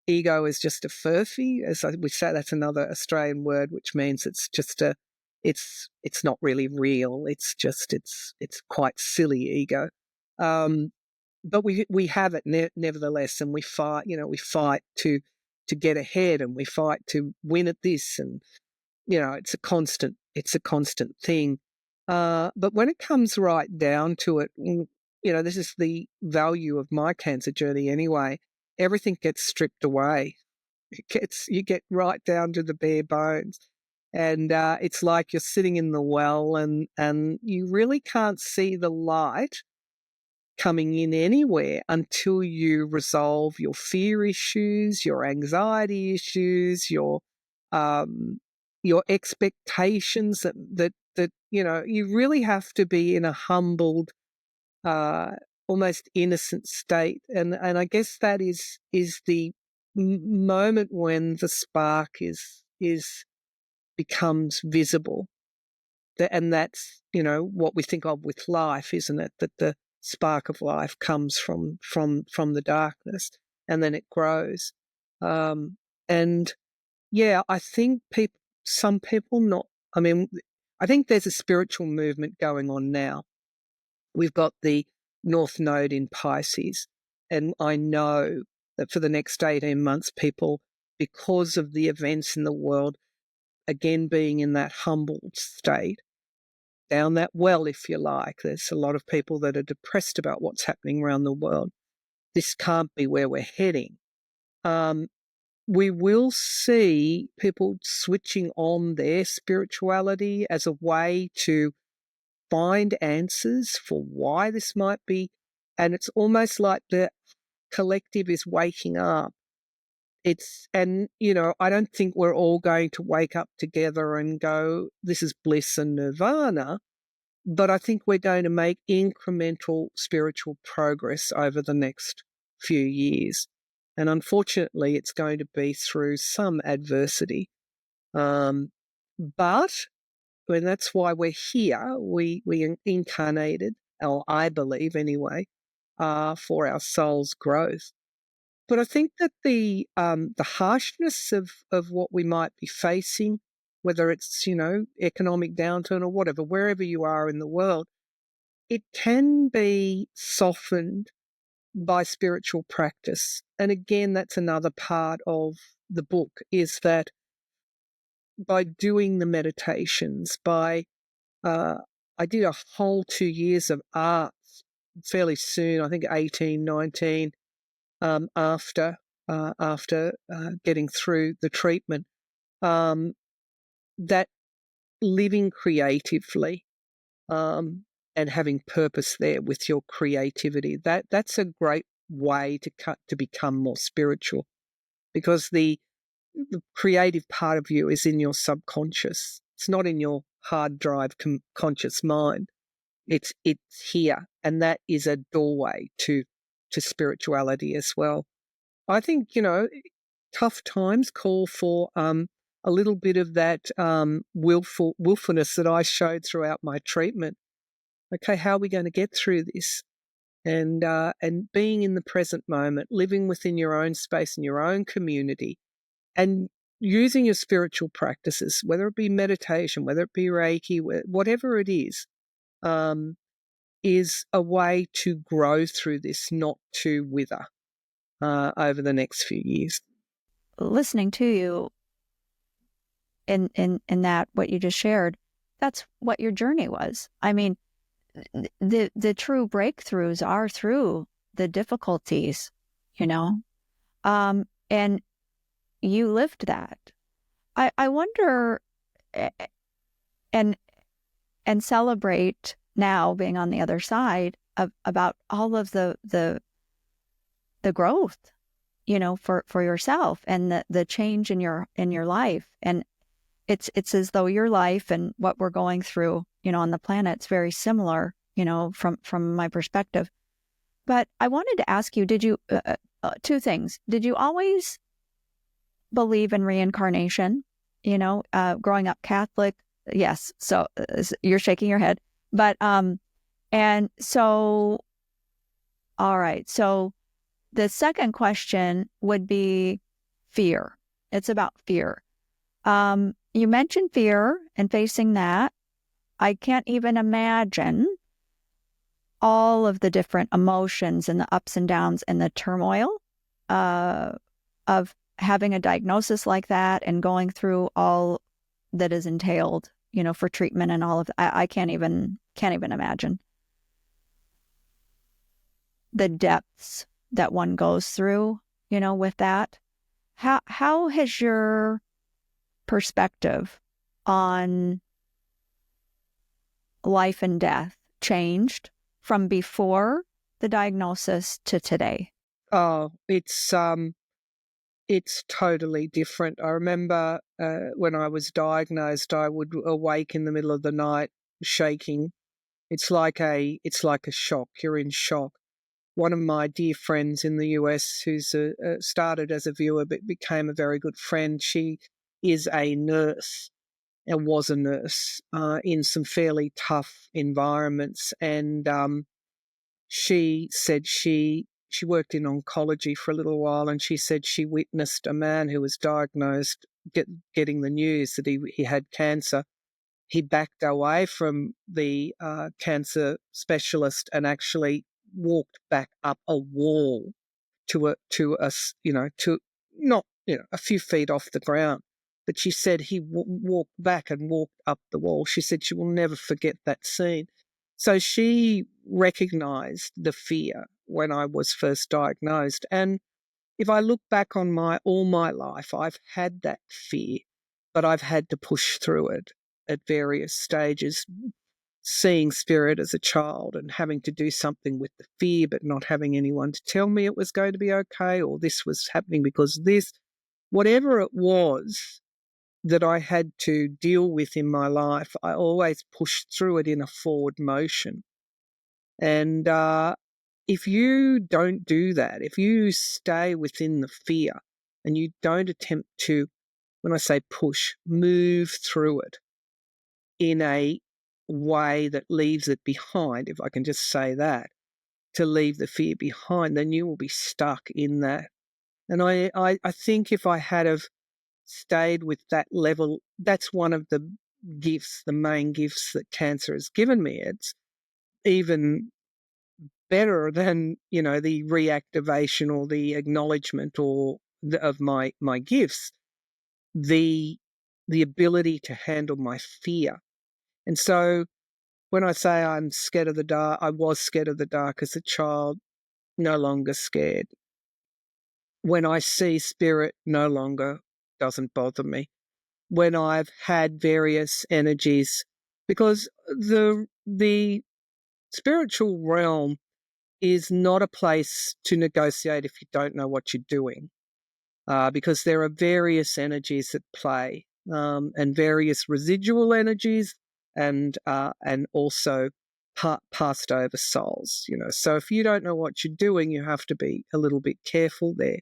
ego is just a furphy, as we say. That's another Australian word, which means it's just it's not really real. It's just it's quite silly, ego. But we have it nevertheless, and we fight. We fight to get ahead, and we fight to win at this, and it's a constant thing. But when it comes right down to it, this is the value of my cancer journey anyway. Everything gets stripped away. You get right down to the bare bones, and it's like you're sitting in the well, and you really can't see the light coming in anywhere until you resolve your fear issues, your anxiety issues, your expectations that you really have to be in a humbled, almost innocent state, and I guess that is the moment when the spark becomes visible, and that's what we think of with life, isn't it? That the spark of life comes from the darkness, and then it grows. And yeah, I think some people not. I mean, I think there's a spiritual movement going on now. We've got the North Node in Pisces, and I know that for the next 18 months, people, because of the events in the world, again being in that humbled state, down that well, if you like. There's a lot of people that are depressed about what's happening around the world. this can't be where we're heading. We will see people switching on their spirituality as a way to find answers for why this might be. And it's almost like the collective is waking up. I don't think we're all going to wake up together and go, this is bliss and nirvana. But I think we're going to make incremental spiritual progress over the next few years. And unfortunately, it's going to be through some adversity. But when that's why we're here, we incarnated, or I believe anyway, for our soul's growth. But I think that the harshness of what we might be facing, whether it's, economic downturn or whatever, wherever you are in the world, it can be softened by spiritual practice. And again, that's another part of the book, is that by doing the meditations, I did a whole 2 years of art fairly soon, I think 18, 19, after getting through the treatment, that living creatively and having purpose there with your creativity, that's a great way to become more spiritual, because the creative part of you is in your subconscious. It's not in your hard drive conscious mind. It's here, and that is a doorway to spirituality as well. I think, tough times call for a little bit of that willfulness that I showed throughout my treatment. Okay, how are we going to get through this? And being in the present moment, living within your own space and your own community, and using your spiritual practices, whether it be meditation, whether it be Reiki, whatever it is a way to grow through this, not to wither over the next few years. Listening to you in that, what you just shared, that's what your journey was. I mean, the true breakthroughs are through the difficulties, and you lived that. I wonder, and celebrate now, being on the other side, about all of the growth, for yourself, and the change in your life. And it's as though your life and what we're going through, on the planet's very similar, from my perspective. But I wanted to ask you, did you, two things. Did you always believe in reincarnation? Growing up Catholic? Yes. So you're shaking your head. But, and so, all right. So the second question would be fear. It's about fear. You mentioned fear and facing that. I can't even imagine all of the different emotions and the ups and downs and the turmoil of having a diagnosis like that, and going through all that is entailed, for treatment and all of that. I can't even imagine the depths that one goes through, with that. How has your perspective on life and death changed from before the diagnosis to today? Oh, it's totally different. I remember when I was diagnosed, I would awake in the middle of the night shaking. It's like a shock. You're in shock. One of my dear friends in the US, who's started as a viewer but became a very good friend, she is a nurse and was a nurse in some fairly tough environments. And she said she worked in oncology for a little while, and she said she witnessed a man who was diagnosed getting the news that he had cancer. He backed away from the cancer specialist and actually walked back up a wall to not a few feet off the ground. But she said he walked back and walked up the wall. She said she will never forget that scene. So she recognised the fear when I was first diagnosed. And if I look back on all my life, I've had that fear, but I've had to push through it at various stages, seeing spirit as a child and having to do something with the fear, but not having anyone to tell me it was going to be okay, or this was happening because this, whatever it was that I had to deal with in my life, I always pushed through it in a forward motion. And if you don't do that, if you stay within the fear and you don't attempt to, when I say push, move through it in a way that leaves it behind, if I can just say that, to leave the fear behind, then you will be stuck in that. And I think if I had have stayed with that level, that's one of the gifts, the main gifts that cancer has given me. It's even better than, the reactivation or the acknowledgement of my gifts, the ability to handle my fear. And so when I say I'm scared of the dark, I was scared of the dark as a child, no longer scared. When I see spirit, no longer doesn't bother me. When I've had various energies, because the spiritual realm is not a place to negotiate if you don't know what you're doing, because there are various energies at play, and various residual energies, and also passed over souls. So if you don't know what you're doing, you have to be a little bit careful there.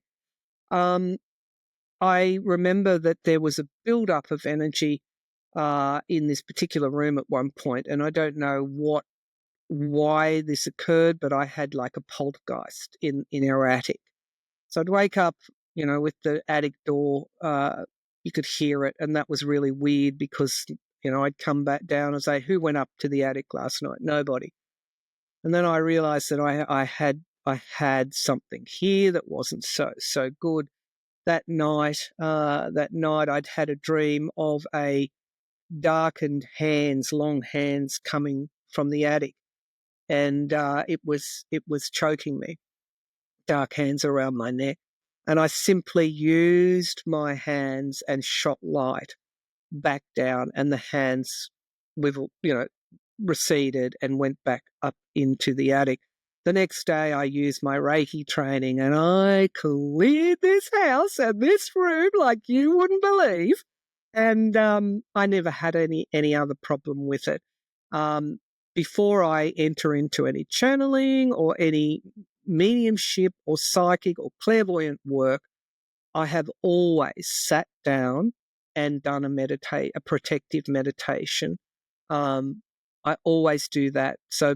I remember that there was a build-up of energy in this particular room at one point, and I don't know why this occurred, but I had like a poltergeist in our attic. So I'd wake up, with the attic door, you could hear it, and that was really weird because, I'd come back down and say, who went up to the attic last night? Nobody. And then I realized that I had something here that wasn't so good. That night I'd had a dream of a darkened hands, long hands coming from the attic, and it was choking me, dark hands around my neck. And I simply used my hands and shot light back down, and the hands receded and went back up into the attic. The next day I used my Reiki training and I cleared this house and this room like you wouldn't believe. And I never had any other problem with it. Before I enter into any channeling or any mediumship or psychic or clairvoyant work, I have always sat down and done a protective meditation. I always do that. So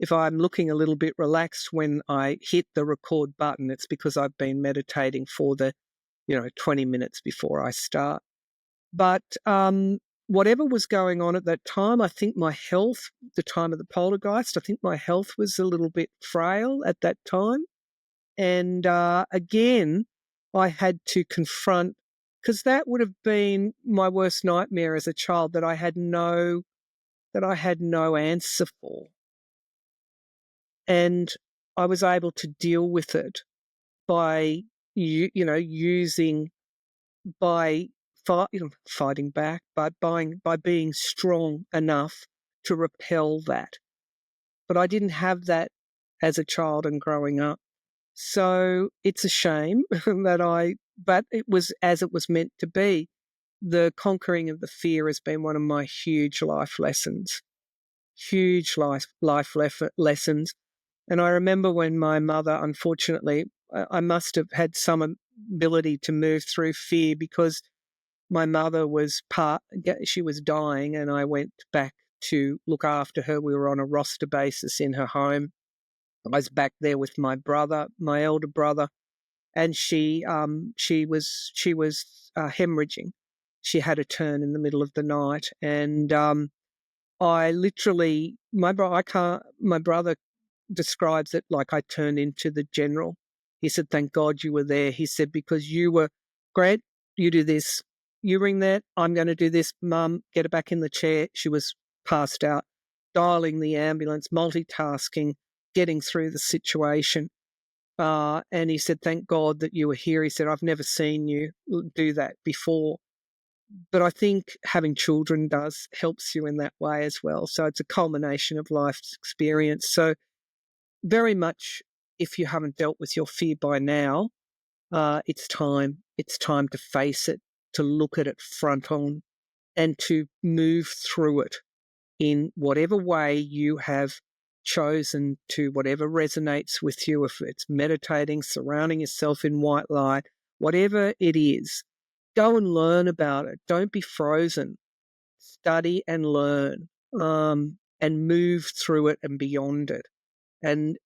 if I'm looking a little bit relaxed when I hit the record button, it's because I've been meditating for the 20 minutes before I start. But whatever was going on at that time, I think my health, the time of the poltergeist, I think my health was a little bit frail at that time. And again, I had to confront, because that would have been my worst nightmare as a child, that I had no answer for. And I was able to deal with it by fighting back, but by being strong enough to repel that. But I didn't have that as a child and growing up. So it's a shame but it was as it was meant to be. The conquering of the fear has been one of my huge life lessons. Lessons. And I remember when my mother, unfortunately, I must have had some ability to move through fear, because my mother she was dying, and I went back to look after her. We were on a roster basis in her home. I was back there with my brother, my elder brother, and she was hemorrhaging. She had a turn in the middle of the night, and I literally, my brother describes it like I turned into the general. He said, "Thank God you were there." He said, "Because you were, Grant, you do this, you ring that, I'm going to do this. Mum, get her back in the chair." She was passed out, dialing the ambulance, multitasking, getting through the situation. And he said, thank God that you were here. He said, I've never seen you do that before. But I think having children helps you in that way as well. So it's a culmination of life's experience. So very much, if you haven't dealt with your fear by now, it's time. It's time to face it, to look at it front on, and to move through it in whatever way you have chosen to, whatever resonates with you, if it's meditating, surrounding yourself in white light, whatever it is, go and learn about it. Don't be frozen. Study and learn, and move through it and beyond it. And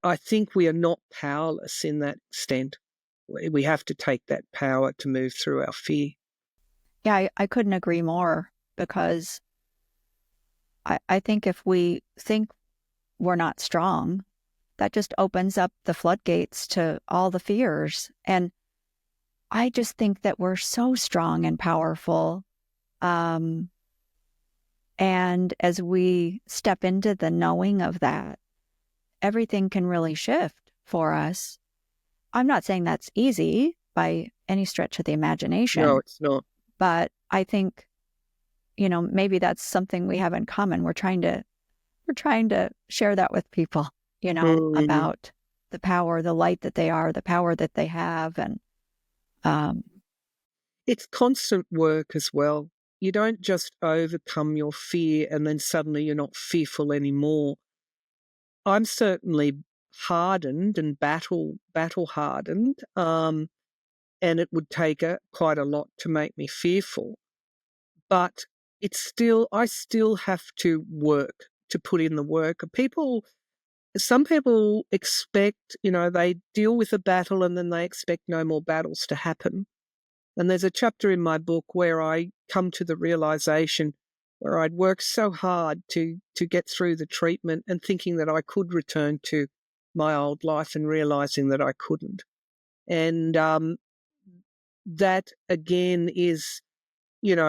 I think we are not powerless in that extent. We have to take that power to move through our fear. Yeah, I couldn't agree more, because I think if we think we're not strong, that just opens up the floodgates to all the fears. And I just think that we're so strong and powerful. And as we step into the knowing of that, everything can really shift for us. I'm not saying that's easy by any stretch of the imagination. No, it's not. But I think, maybe that's something we have in common. We're trying to share that with people, about the power, the light that they are, the power that they have. And it's constant work as well. You don't just overcome your fear and then suddenly you're not fearful anymore. I'm certainly hardened and battle hardened, and it would take quite a lot to make me fearful. But I still have to work, to put in the work. Some people expect, they deal with a battle and then they expect no more battles to happen. And there's a chapter in my book where I come to the realization where I'd worked so hard to get through the treatment and thinking that I could return to my old life and realizing that I couldn't. And that, again, is, it's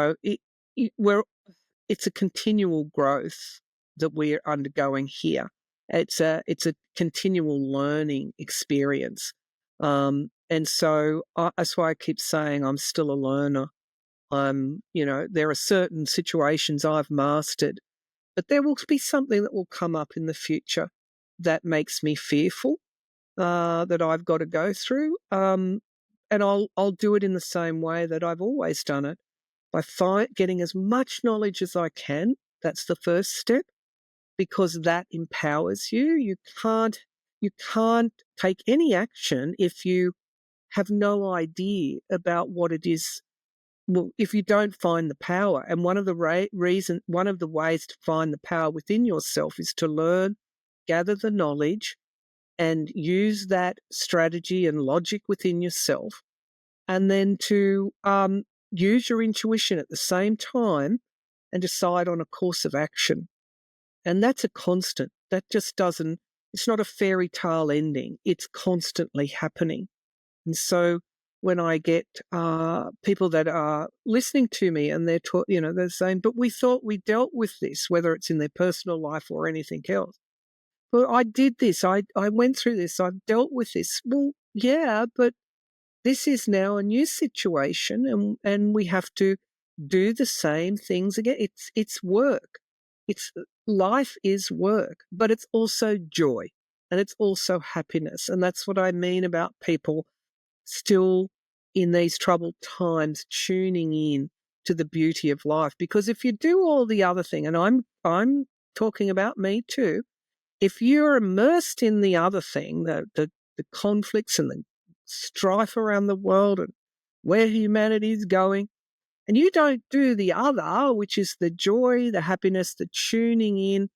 a continual growth that we're undergoing here. It's a continual learning experience. And so that's why I keep saying I'm still a learner. There are certain situations I've mastered, but there will be something that will come up in the future that makes me fearful, that I've got to go through. And I'll do it in the same way that I've always done it, by getting as much knowledge as I can. That's the first step, because that empowers you. You can't take any action if you have no idea about what it is. Well, if you don't find the power, and one of the ways to find the power within yourself is to learn, gather the knowledge, and use that strategy and logic within yourself, and then to use your intuition at the same time and decide on a course of action. And that's a constant. That just it's not a fairy tale ending. It's constantly happening. And so when I get people that are listening to me and they're saying, but we thought we dealt with this, whether it's in their personal life or anything else. But I did this. I went through this. I've dealt with this. Well, yeah, but this is now a new situation, and we have to do the same things again. It's work. Life is work, but it's also joy and it's also happiness. And that's what I mean about people still in these troubled times tuning in to the beauty of life. Because if you do all the other thing, and I'm talking about me too, if you're immersed in the other thing, the conflicts and the strife around the world and where humanity is going, and you don't do the other, which is the joy, the happiness, the tuning in.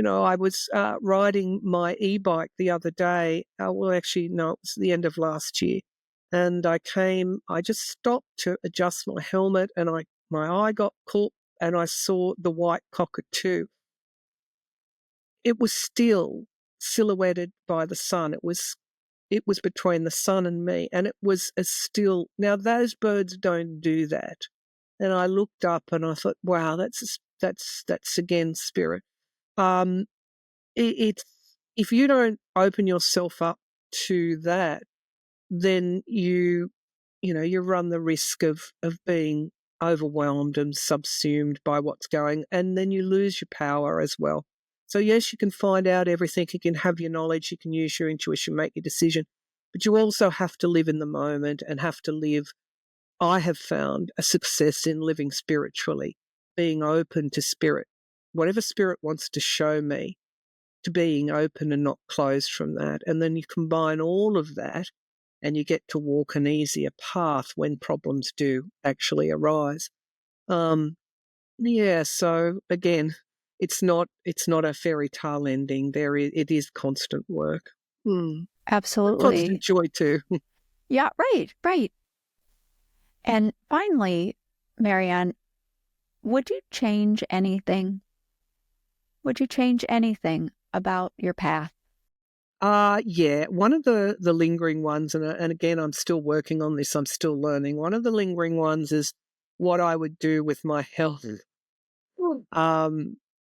I was riding my e-bike the other day. Well, actually, no, it was the end of last year. And I just stopped to adjust my helmet, and my eye got caught, and I saw the white cockatoo. It was still silhouetted by the sun. It was between the sun and me, and it was as still. Now, those birds don't do that. And I looked up and I thought, wow, that's again spirit. It's if you don't open yourself up to that, then you run the risk of being overwhelmed and subsumed by what's going, and then you lose your power as well. So yes, you can find out everything, you can have your knowledge, you can use your intuition, make your decision, but you also have to live in the moment and have to live. I have found a success in living spiritually, being open to spirit, whatever spirit wants to show me, to being open and not closed from that. And then you combine all of that and you get to walk an easier path when problems do actually arise. So again, it's not a fairy tale ending. It is constant work. Absolutely. Constant joy too. Yeah, right. And finally, Maryann, would you change anything? Would you change anything about your path? Yeah. One of the lingering ones, and again, I'm still working on this, I'm still learning. One of the lingering ones is what I would do with my health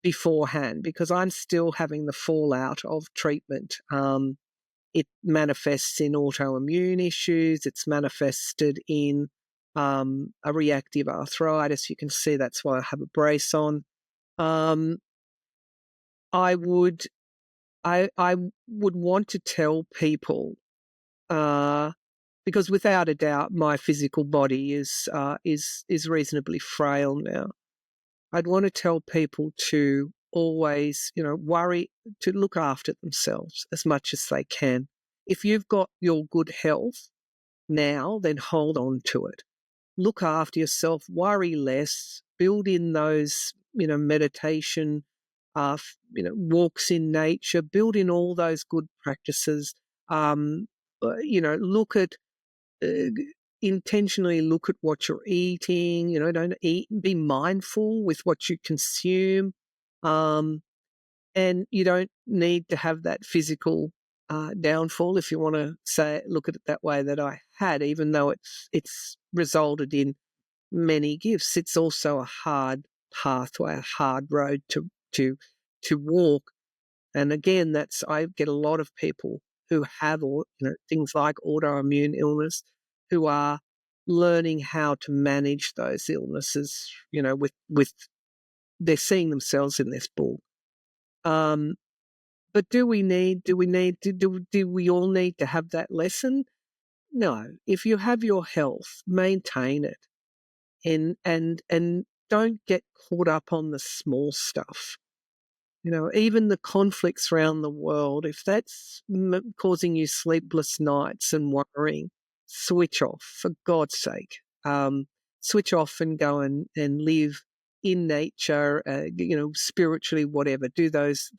beforehand, because I'm still having the fallout of treatment. It manifests in autoimmune issues. It's manifested in a reactive arthritis. You can see that's why I have a brace on. I would want to tell people, because without a doubt, my physical body is reasonably frail now. I'd want to tell people to always, worry, to look after themselves as much as they can. If you've got your good health now, then hold on to it. Look after yourself, worry less, build in those, meditation, walks in nature, build in all those good practices. Look at, intentionally look at what you're eating, don't eat, be mindful with what you consume. And you don't need to have that physical downfall, if you want to look at it that way, that I had, even though it's resulted in many gifts. It's also a hard pathway, a hard road to walk. And again, I get a lot of people who have things like autoimmune illness, who are learning how to manage those illnesses, with they're seeing themselves in this book. But do we all need to have that lesson? No. If you have your health, maintain it, and don't get caught up on the small stuff. Even the conflicts around the world, if that's causing you sleepless nights and worrying, switch off, for God's sake. Switch off and go and live in nature, spiritually, whatever. Do those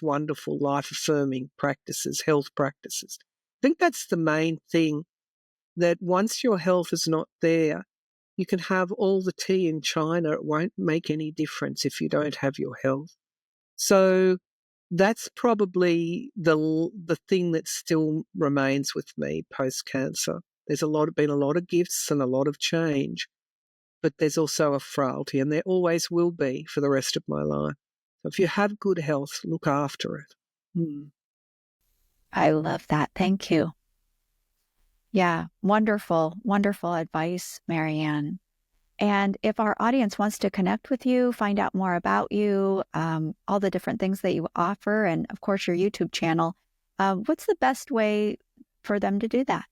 wonderful life-affirming practices, health practices. I think that's the main thing, that once your health is not there, you can have all the tea in China. It won't make any difference if you don't have your health. So that's probably the thing that still remains with me post-cancer. There's been a lot of gifts and a lot of change, but there's also a frailty, and there always will be for the rest of my life. So if you have good health, look after it. I love that. Thank you. Yeah, wonderful, wonderful advice, Maryann. And if our audience wants to connect with you, find out more about you, all the different things that you offer, and of course your YouTube channel, what's the best way for them to do that?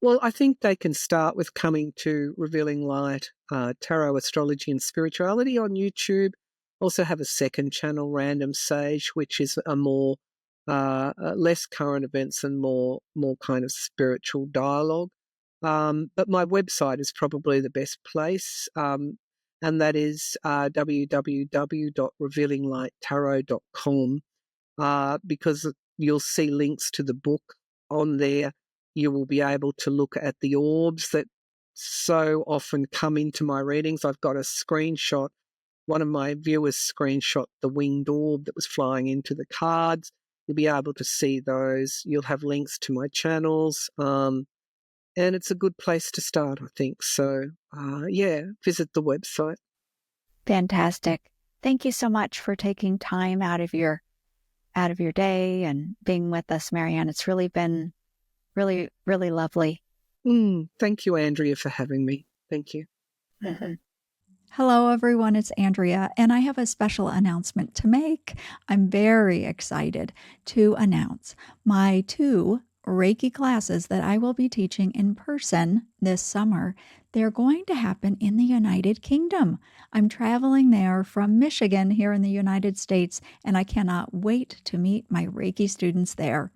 Well, I think they can start with coming to Revealing Light, Tarot, Astrology and Spirituality on YouTube. Also have a second channel, Random Sage, which is a more less current events and more kind of spiritual dialogue. But my website is probably the best place, and that is www.revealinglighttarot.com, because you'll see links to the book on there. You will be able to look at the orbs that so often come into my readings. I've got a screenshot. One of my viewers screenshot the winged orb that was flying into the cards. You'll be able to see those. You'll have links to my channels. And it's a good place to start, I think. So, visit the website. Fantastic. Thank you so much for taking time out of your out of your day and being with us, Maryann. It's really been really, really lovely. Thank you, Andrea, for having me. Thank you. Hello, everyone. It's Andrea, and I have a special announcement to make. I'm very excited to announce my 2 Reiki classes that I will be teaching in person this summer. They're going to happen in the United Kingdom. I'm traveling there from Michigan here in the United States, and I cannot wait to meet my Reiki students there.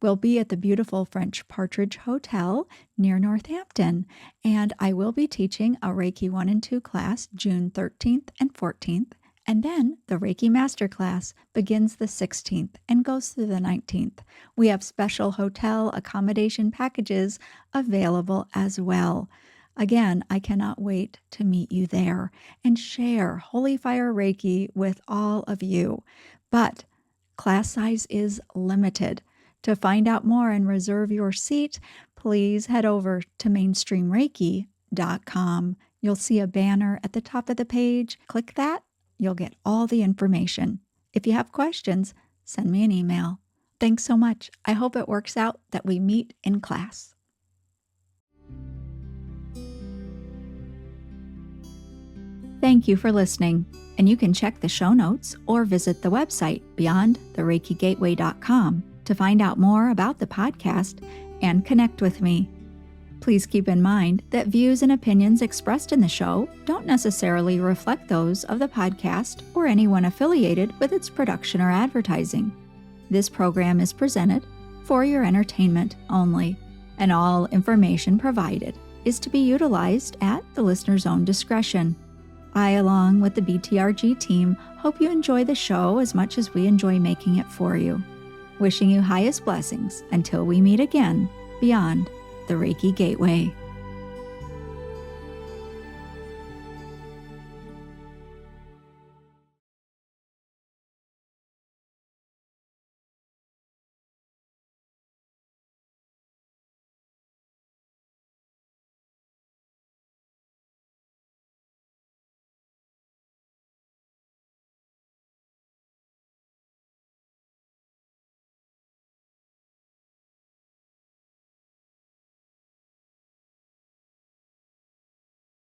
We'll be at the beautiful French Partridge Hotel near Northampton, and I will be teaching a Reiki 1 and 2 class June 13th and 14th, and then the Reiki Masterclass begins the 16th and goes through the 19th. We have special hotel accommodation packages available as well. Again, I cannot wait to meet you there and share Holy Fire Reiki with all of you. But class size is limited. To find out more and reserve your seat, please head over to mainstreamreiki.com. You'll see a banner at the top of the page. Click that. You'll get all the information. If you have questions, send me an email. Thanks so much. I hope it works out that we meet in class. Thank you for listening, and you can check the show notes or visit the website beyondthereikigateway.com to find out more about the podcast and connect with me. Please keep in mind that views and opinions expressed in the show don't necessarily reflect those of the podcast or anyone affiliated with its production or advertising. This program is presented for your entertainment only, and all information provided is to be utilized at the listener's own discretion. I, along with the BTRG team, hope you enjoy the show as much as we enjoy making it for you. Wishing you highest blessings until we meet again beyond the Reiki Gateway.